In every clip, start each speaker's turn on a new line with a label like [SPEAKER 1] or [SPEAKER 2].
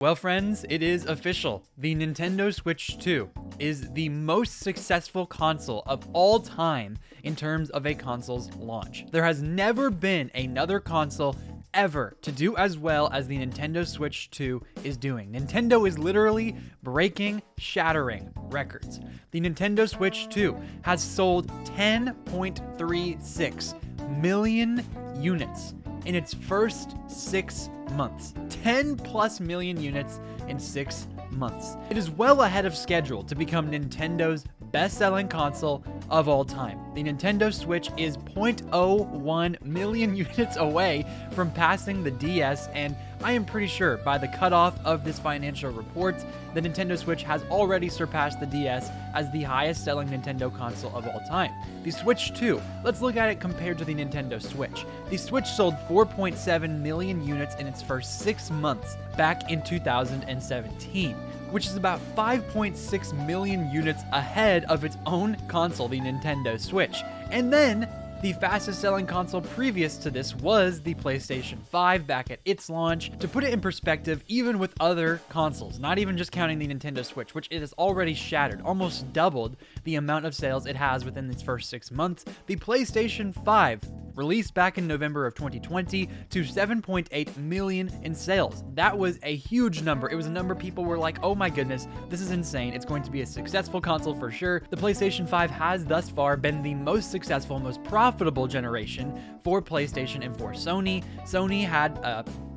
[SPEAKER 1] Well, friends, it is official. The Nintendo Switch 2 is the most successful console of all time in terms of a console's launch. There has never been another console ever to do as well as the Nintendo Switch 2 is doing. Nintendo is literally breaking, shattering records. The Nintendo Switch 2 has sold 10.36 million units in its first 6 months. 10 plus million units in 6 months. It is well ahead of schedule to become Nintendo's best-selling console of all time. The Nintendo Switch is 0.01 million units away from passing the DS, and I am pretty sure by the cutoff of this financial report, the Nintendo Switch has already surpassed the DS as the highest-selling Nintendo console of all time. The Switch 2, let's look at it compared to the Nintendo Switch. The Switch sold 4.7 million units in its first 6 months back in 2017. Which is about 5.6 million units ahead of its own console, the Nintendo Switch. And then, the fastest selling console previous to this was the PlayStation 5 back at its launch. To put it in perspective, even with other consoles, not even just counting the Nintendo Switch, which it has already shattered, almost doubled the amount of sales it has within its first 6 months, the PlayStation 5 released back in November of 2020 to 7.8 million in sales. That was a huge number. It was a number people were like, oh my goodness, this is insane. It's going to be a successful console for sure. The PlayStation 5 has thus far been the most successful, most profitable generation for PlayStation and for Sony. Sony had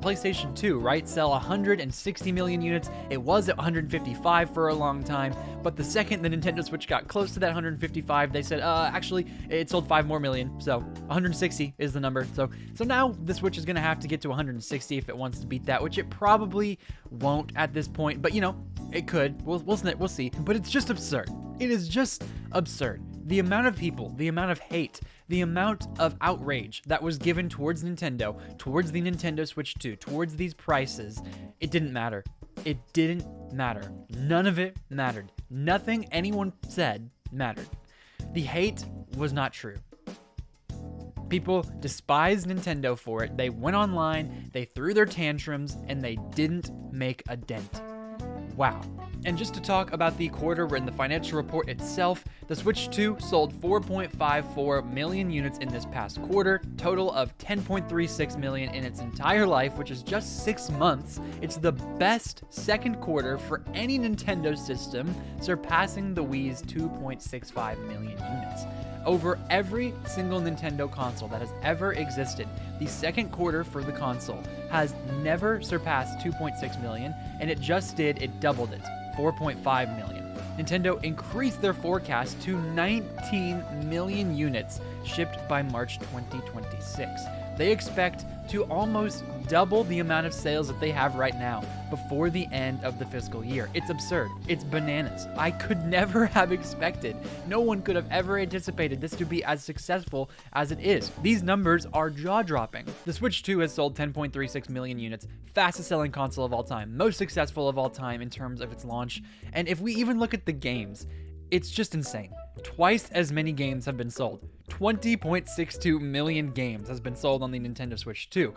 [SPEAKER 1] PlayStation 2, right, sell 160 million units. It was at 155 for a long time, but the second the Nintendo Switch got close to that 155, they said, actually, it sold 5 more million, so 160 is the number. So now the Switch is going to have to get to 160 if it wants to beat that, which it probably won't at this point, but you know, it could. We'll see. But it's just absurd. It is just absurd. The amount of people, the amount of hate, the amount of outrage that was given towards Nintendo, towards the Nintendo Switch 2, towards these prices, it didn't matter. It didn't matter. None of it mattered. Nothing anyone said mattered. The hate was not true. People despised Nintendo for it. They went online, they threw their tantrums, and they didn't make a dent. Wow. And just to talk about the quarter in the financial report itself, the Switch 2 sold 4.54 million units in this past quarter, total of 10.36 million in its entire life, which is just 6 months. It's the best second quarter for any Nintendo system, surpassing the Wii's 2.65 million units. Over every single Nintendo console that has ever existed, the second quarter for the console has never surpassed 2.6 million, and it just did, it doubled it, 4.5 million. Nintendo increased their forecast to 19 million units shipped by March 2026. They expect to almost double the amount of sales that they have right now before the end of the fiscal year. It's absurd. It's bananas. I could never have expected. No one could have ever anticipated this to be as successful as it is. These numbers are jaw-dropping. The Switch 2 has sold 10.36 million units, fastest selling console of all time, most successful of all time in terms of its launch. And if we even look at the games, it's just insane. Twice as many games have been sold. 20.62 million games has been sold on the Nintendo Switch 2.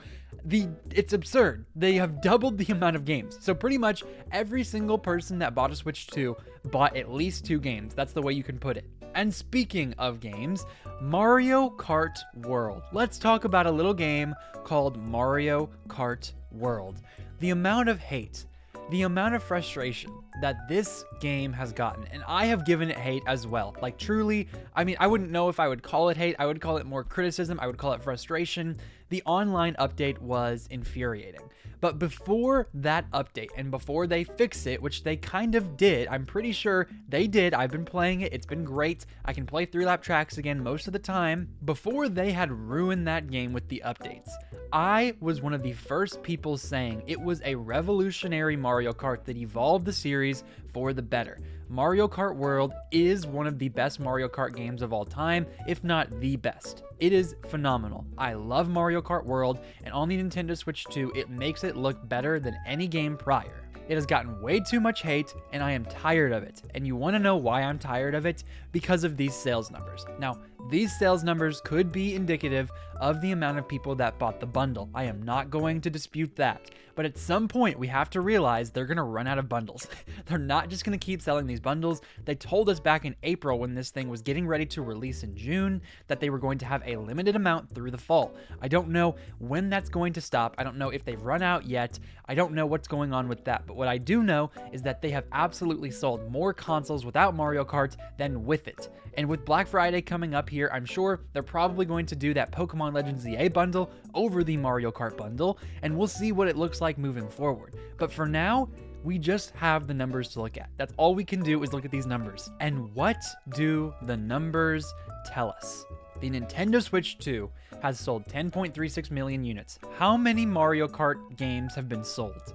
[SPEAKER 1] It's absurd. They have doubled the amount of games. So pretty much every single person that bought a Switch 2 bought at least 2 games. That's the way you can put it. And speaking of games, Mario Kart World. Let's talk about a little game called Mario Kart World. The amount of hate, the amount of frustration that this game has gotten, and I have given it hate as well. Like truly, I mean, I wouldn't know if I would call it hate. I would call it more criticism. I would call it frustration. The online update was infuriating. But before that update and before they fix it, which they kind of did, I'm pretty sure they did. I've been playing it. It's been great. I can play through lap tracks again most of the time. Before they had ruined that game with the updates, I was one of the first people saying it was a revolutionary Mario Kart that evolved the series for the better. Mario Kart World is one of the best Mario Kart games of all time, if not the best. It is phenomenal. I love Mario Kart World, and on the Nintendo Switch 2, it makes it look better than any game prior. It has gotten way too much hate, and I am tired of it. And you want to know why I'm tired of it? Because of these sales numbers. Now, These sales numbers could be indicative of the amount of people that bought the bundle. I am not going to dispute that. But at some point, we have to realize they're going to run out of bundles. They're not just going to keep selling these bundles. They told us back in April when this thing was getting ready to release in June that they were going to have a limited amount through the fall. I don't know when that's going to stop. I don't know if they've run out yet. I don't know what's going on with that. But what I do know is that they have absolutely sold more consoles without Mario Kart than with it. And with Black Friday coming up here, I'm sure they're probably going to do that Pokemon Legends EA bundle over the Mario Kart bundle, and we'll see what it looks like moving forward. But for now, we just have the numbers to look at. That's all we can do is look at these numbers. And what do the numbers tell us? The Nintendo Switch 2 has sold 10.36 million units. How many Mario Kart games have been sold?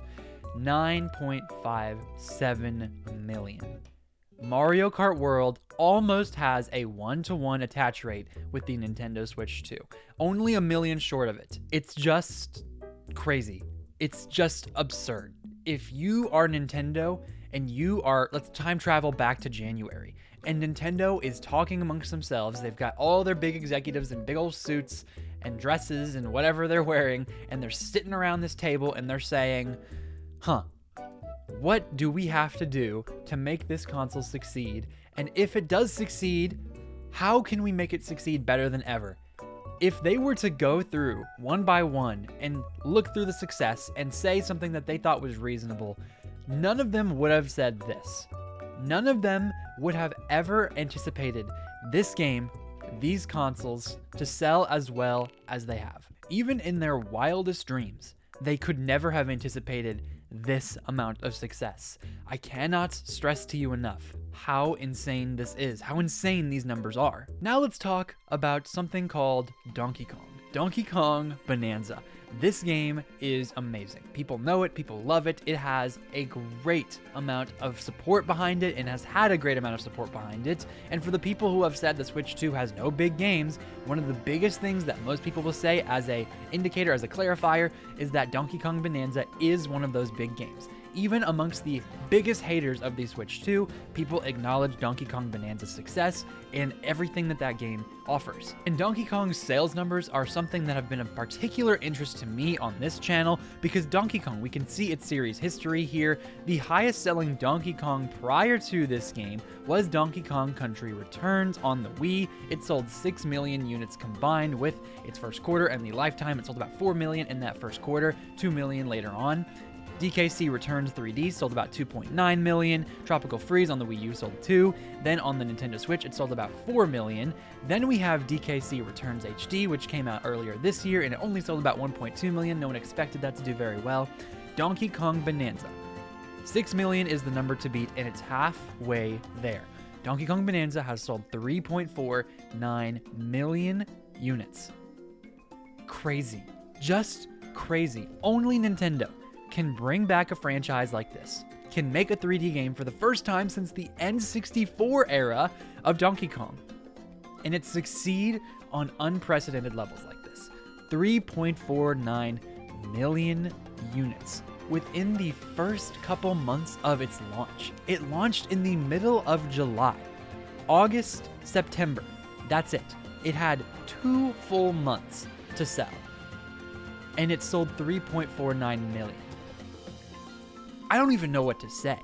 [SPEAKER 1] 9.57 million. Mario Kart World almost has a 1-to-1 attach rate with the Nintendo Switch 2. Only a million short of it. It's just crazy. It's just absurd. If you are Nintendo and let's time travel back to January, and Nintendo is talking amongst themselves, they've got all their big executives in big old suits and dresses and whatever they're wearing, and they're sitting around this table and they're saying, what do we have to do to make this console succeed? And if it does succeed, how can we make it succeed better than ever? If they were to go through one by one and look through the success and say something that they thought was reasonable, none of them would have said this. None of them would have ever anticipated this game, these consoles, to sell as well as they have. Even in their wildest dreams, they could never have anticipated this amount of success. I cannot stress to you enough how insane this is, how insane these numbers are. Now let's talk about something called Donkey Kong. Donkey Kong Bonanza. This game is amazing. People know it, people love it. It has a great amount of support behind it and has had a great amount of support behind it. And for the people who have said the Switch 2 has no big games, one of the biggest things that most people will say as a indicator, as a clarifier, is that Donkey Kong Bonanza is one of those big games. Even amongst the biggest haters of the Switch 2, people acknowledge Donkey Kong Bonanza's success and everything that game offers. And Donkey Kong's sales numbers are something that have been of particular interest to me on this channel because Donkey Kong, we can see its series history here. The highest selling Donkey Kong prior to this game was Donkey Kong Country Returns on the Wii. It sold 6 million units combined with its first quarter, and the lifetime it sold about 4 million in that first quarter, 2 million later on. DKC Returns 3D sold about 2.9 million. Tropical Freeze on the Wii U sold 2. Then on the Nintendo Switch, it sold about 4 million. Then we have DKC Returns HD, which came out earlier this year, and it only sold about 1.2 million. No one expected that to do very well. Donkey Kong Bonanza. 6 million is the number to beat, and it's halfway there. Donkey Kong Bonanza has sold 3.49 million units. Crazy. Just crazy. Only Nintendo can bring back a franchise like this, can make a 3D game for the first time since the N64 era of Donkey Kong, and it succeed on unprecedented levels like this. 3.49 million units within the first couple months of its launch. It launched in the middle of July. August, September, that's it. It had 2 full months to sell, and it sold 3.49 million. I don't even know what to say.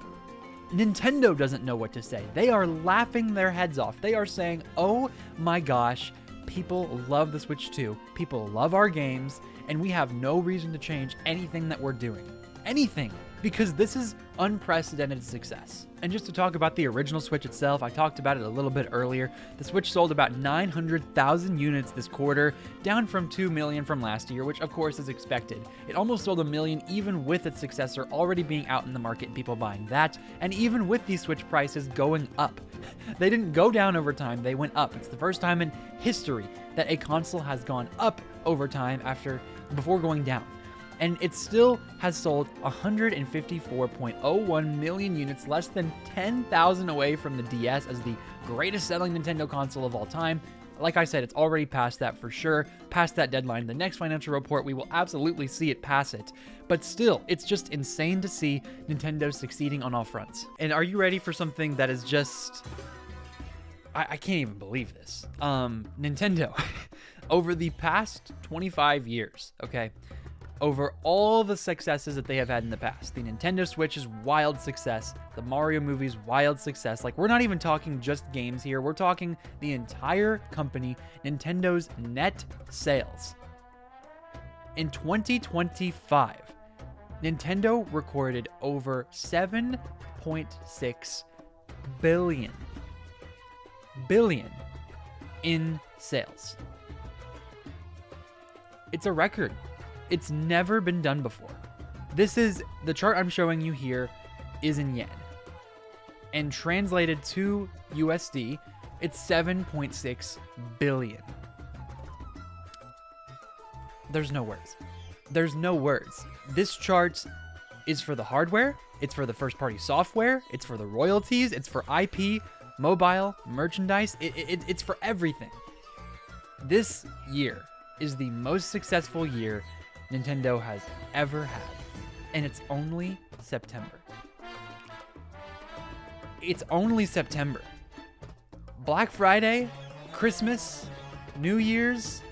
[SPEAKER 1] Nintendo doesn't know what to say. They are laughing their heads off. They are saying, oh my gosh, people love the Switch 2. People love our games, and we have no reason to change anything that we're doing. Anything. Because this is unprecedented success. And just to talk about the original Switch itself, I talked about it a little bit earlier. The Switch sold about 900,000 units this quarter, down from 2 million from last year, which of course is expected. It almost sold 1 million even with its successor already being out in the market and people buying that, and even with these Switch prices going up. They didn't go down over time, they went up. It's the first time in history that a console has gone up over time before going down. And it still has sold 154.01 million units, less than 10,000 away from the DS as the greatest selling Nintendo console of all time. Like I said, it's already past that for sure, past that deadline. The next financial report, we will absolutely see it pass it. But still, it's just insane to see Nintendo succeeding on all fronts. And are you ready for something that is just... I can't even believe this. Nintendo, over the past 25 years, okay, over all the successes that they have had in the past, the Nintendo Switch's wild success, the Mario movie's wild success, like, we're not even talking just games here, we're talking the entire company, Nintendo's net sales. In 2025, Nintendo recorded over 7.6 billion in sales. It's a record. It's never been done before. This is the chart I'm showing you here is in yen. And translated to USD, it's 7.6 billion. There's no words. There's no words. This chart is for the hardware, it's for the first-party software, it's for the royalties, it's for IP, mobile, merchandise, it's for everything. This year is the most successful year Nintendo has ever had, and it's only September. It's only September. Black Friday, Christmas, New Year's,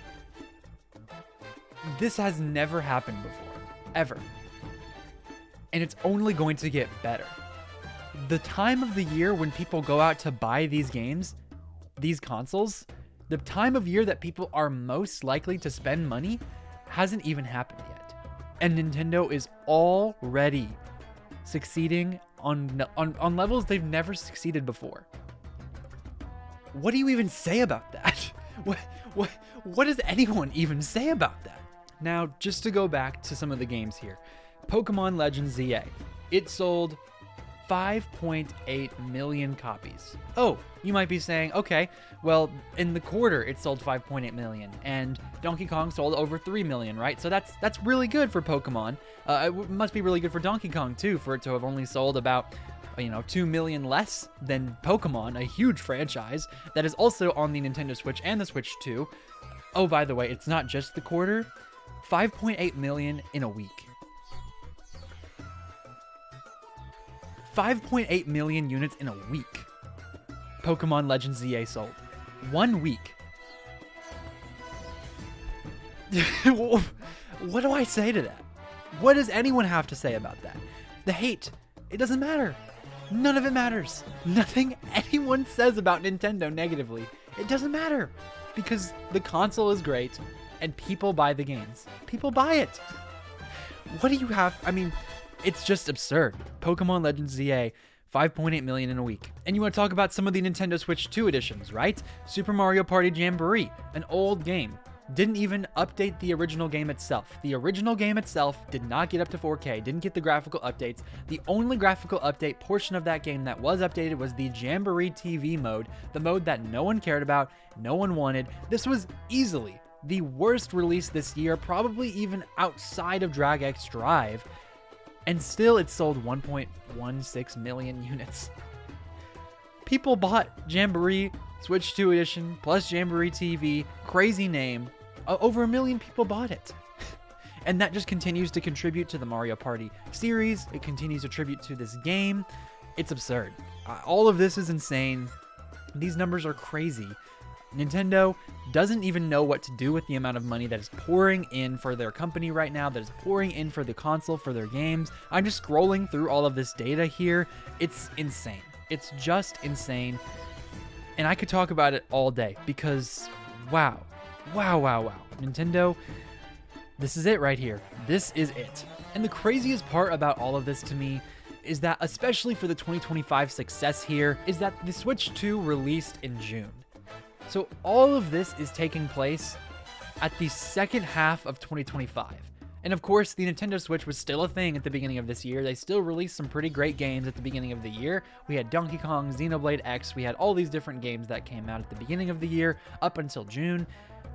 [SPEAKER 1] this has never happened before, ever. And it's only going to get better. The time of the year when people go out to buy these games, these consoles, the time of year that people are most likely to spend money hasn't even happened yet. And Nintendo is already succeeding on levels they've never succeeded before. What do you even say about that? What does anyone even say about that? Now, just to go back to some of the games here. Pokemon Legends ZA. It sold 5.8 million copies. Oh, you might be saying, okay, well, in the quarter it sold 5.8 million, and Donkey Kong sold over 3 million, right? So that's really good for Pokemon. It must be really good for Donkey Kong too, for it to have only sold about 2 million less than Pokemon, a huge franchise that is also on the Nintendo Switch and the Switch 2. Oh, by the way, it's not just the quarter. 5.8 million in a week. 5.8 million units in a week. Pokemon Legends ZA sold. 1 week. What do I say to that? What does anyone have to say about that? The hate. It doesn't matter. None of it matters. Nothing anyone says about Nintendo negatively. It doesn't matter. Because the console is great and people buy the games. People buy it. What do you have? I mean, it's just absurd. Pokemon Legends ZA, 5.8 million in a week. And you want to talk about some of the Nintendo Switch 2 editions, right? Super Mario Party Jamboree, an old game. Didn't even update the original game itself. The original game itself did not get up to 4K, didn't get the graphical updates. The only graphical update portion of that game that was updated was the Jamboree TV mode, the mode that no one cared about, no one wanted. This was easily the worst release this year, probably even outside of Drag X Drive. And still it sold 1.16 million units. People bought Jamboree Switch 2 edition plus Jamboree TV, crazy name. Over 1 million people bought it. And that just continues to contribute to the Mario Party series. It continues to contribute to this game. It's absurd. All of this is insane. These numbers are crazy. Nintendo doesn't even know what to do with the amount of money that is pouring in for their company right now, that is pouring in for the console, for their games. I'm just scrolling through all of this data here. It's insane. It's just insane. And I could talk about it all day because, wow. Nintendo, this is it right here. This is it. And the craziest part about all of this to me is that, especially for the 2025 success here, is that the Switch 2 released in June. So all of this is taking place at the second half of 2025. And of course, the Nintendo Switch was still a thing at the beginning of this year. They still released some pretty great games at the beginning of the year. We had Donkey Kong, Xenoblade X, we had all these different games that came out at the beginning of the year up until June.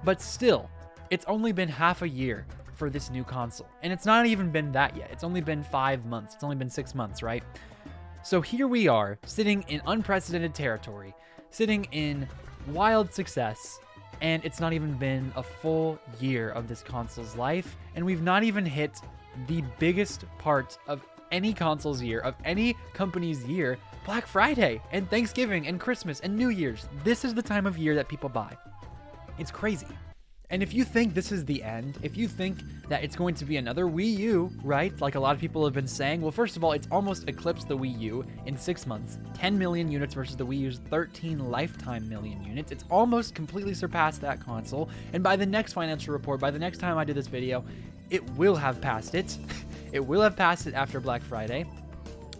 [SPEAKER 1] But still, it's only been half a year for this new console. And it's not even been that yet. It's only been 5 months. It's only been 6 months, right? So here we are, sitting in unprecedented territory, sitting in wild success, and it's not even been a full year of this console's life, and we've not even hit the biggest part of any console's year, of any company's year, Black Friday and Thanksgiving and Christmas and New Year's. This is the time of year that people buy. It's crazy. And if you think this is the end, if you think that it's going to be another Wii U, right? Like a lot of people have been saying, well, first of all, it's almost eclipsed the Wii U in 6 months. 10 million units versus the Wii U's 13 lifetime million units. It's almost completely surpassed that console. And by the next financial report, by the next time I do this video, it will have passed it. It will have passed it after Black Friday.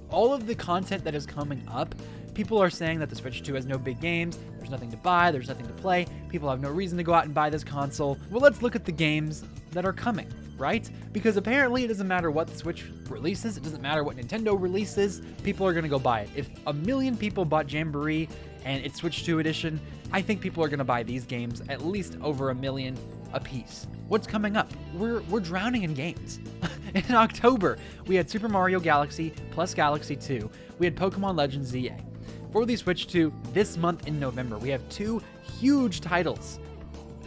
[SPEAKER 1] All of the content that is coming up, people are saying that the Switch 2 has no big games, there's nothing to buy, there's nothing to play, people have no reason to go out and buy this console. Well, let's look at the games that are coming, right? Because apparently it doesn't matter what the Switch releases, it doesn't matter what Nintendo releases, people are gonna go buy it. If 1 million people bought Jamboree and it's Switch 2 edition, I think people are gonna buy these games at least over 1 million a piece. What's coming up? We're drowning in games. In October, we had Super Mario Galaxy plus Galaxy 2. We had Pokemon Legends ZA. For the Switch 2, this month in November, we have 2 huge titles.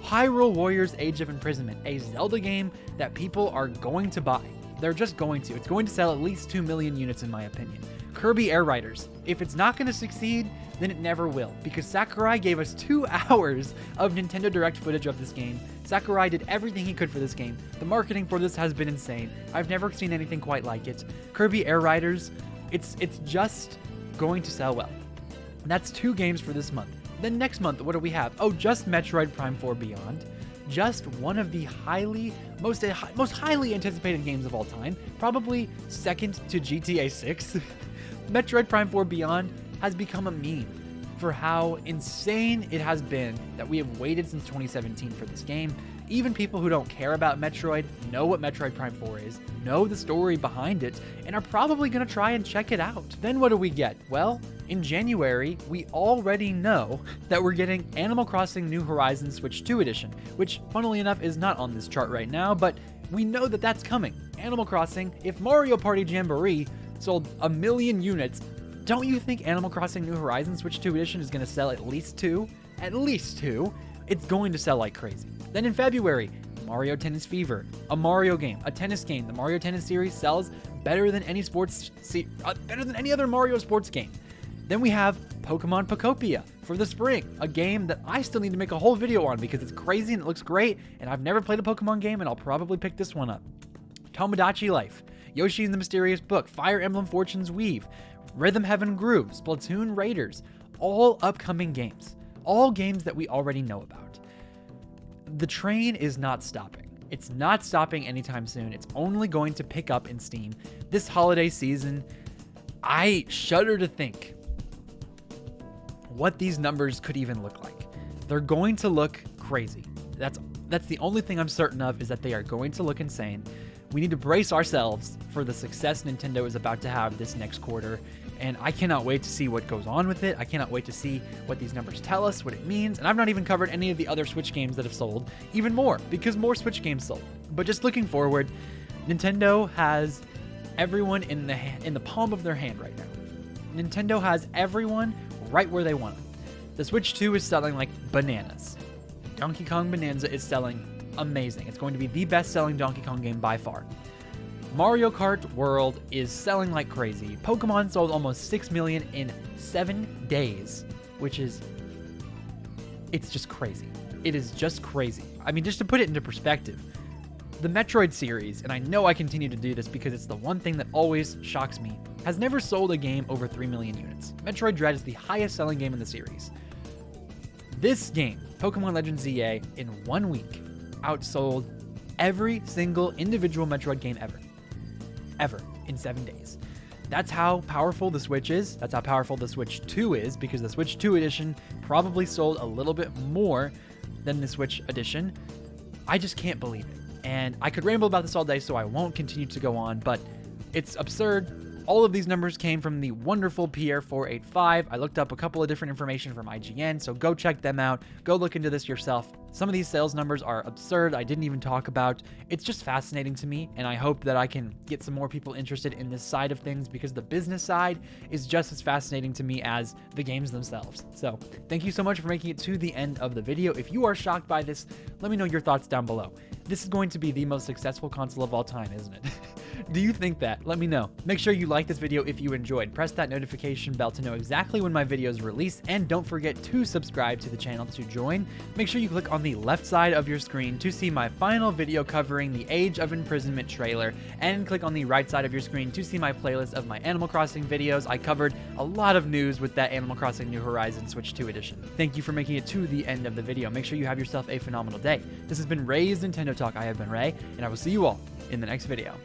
[SPEAKER 1] Hyrule Warriors Age of Imprisonment, a Zelda game that people are going to buy. They're just going to. It's going to sell at least 2 million units in my opinion. Kirby Air Riders. If it's not going to succeed, then it never will, because Sakurai gave us 2 hours of Nintendo Direct footage of this game. Sakurai did everything he could for this game. The marketing for this has been insane. I've never seen anything quite like it. Kirby Air Riders, it's just going to sell well. And that's 2 games for this month. Then next month, what do we have? Oh, just Metroid Prime 4 Beyond. Just one of the most highly anticipated games of all time. Probably second to GTA 6. Metroid Prime 4 Beyond has become a meme for how insane it has been that we have waited since 2017 for this game. Even people who don't care about Metroid know what Metroid Prime 4 is, know the story behind it, and are probably going to try and check it out. Then what do we get? Well, in January, we already know that we're getting Animal Crossing New Horizons Switch 2 Edition, which, funnily enough, is not on this chart right now, but we know that that's coming. Animal Crossing, if Mario Party Jamboree sold 1 million units, don't you think Animal Crossing New Horizons Switch 2 Edition is going to sell at least 2? At least 2. It's going to sell like crazy. Then in February, Mario Tennis Fever, a Mario game, a tennis game. The Mario Tennis series sells better than any other Mario sports game. Then we have Pokemon Pokopia for the spring, a game that I still need to make a whole video on because it's crazy and it looks great, and I've never played a Pokemon game, and I'll probably pick this one up. Tomodachi Life, Yoshi and the Mysterious Book, Fire Emblem Fortune's Weave, Rhythm Heaven Groove, Splatoon Raiders, all upcoming games. All games that we already know about. The train is not stopping. It's not stopping anytime soon. It's only going to pick up in Steam this holiday season. I shudder to think what these numbers could even look like. They're going to look crazy. That's the only thing I'm certain of, is that they are going to look insane. We need to brace ourselves for the success Nintendo is about to have this next quarter, and I cannot wait to see what goes on with it. I cannot wait to see what these numbers tell us, what it means, and I've not even covered any of the other Switch games that have sold, even more, because more Switch games sold. But just looking forward, Nintendo has everyone in the palm of their hand right now. Nintendo has everyone right where they want them. The Switch 2 is selling like bananas. Donkey Kong Bonanza is selling amazing. It's going to be the best-selling Donkey Kong game by far. Mario Kart World is selling like crazy. Pokemon sold almost 6 million in 7 days, which is... it's just crazy. It is just crazy. I mean, just to put it into perspective, the Metroid series, and I know I continue to do this because it's the one thing that always shocks me, has never sold a game over 3 million units. Metroid Dread is the highest-selling game in the series. This game, Pokemon Legends ZA, in 1 week, outsold every single individual Metroid game ever in 7 days. That's how powerful the Switch is. That's how powerful the Switch 2 is, because the Switch 2 edition probably sold a little bit more than the Switch edition. I just can't believe it. And I could ramble about this all day, so I won't continue to go on, but it's absurd. All of these numbers came from the wonderful Pierre485. I looked up a couple of different information from IGN, so go check them out. Go look into this yourself. Some of these sales numbers are absurd. I didn't even talk about. It's just fascinating to me, and I hope that I can get some more people interested in this side of things, because the business side is just as fascinating to me as the games themselves. So thank you so much for making it to the end of the video. If you are shocked by this, let me know your thoughts down below. This is going to be the most successful console of all time, isn't it? Do you think that? Let me know. Make sure you like this video if you enjoyed. Press that notification bell to know exactly when my videos release, and don't forget to subscribe to the channel to join. Make sure you click on the left side of your screen to see my final video covering the Age of Imprisonment trailer, and click on the right side of your screen to see my playlist of my Animal Crossing videos. I covered a lot of news with that Animal Crossing New Horizons Switch 2 edition. Thank you for making it to the end of the video. Make sure you have yourself a phenomenal day. This has been Ray's Nintendo Talk. I have been Ray, and I will see you all in the next video.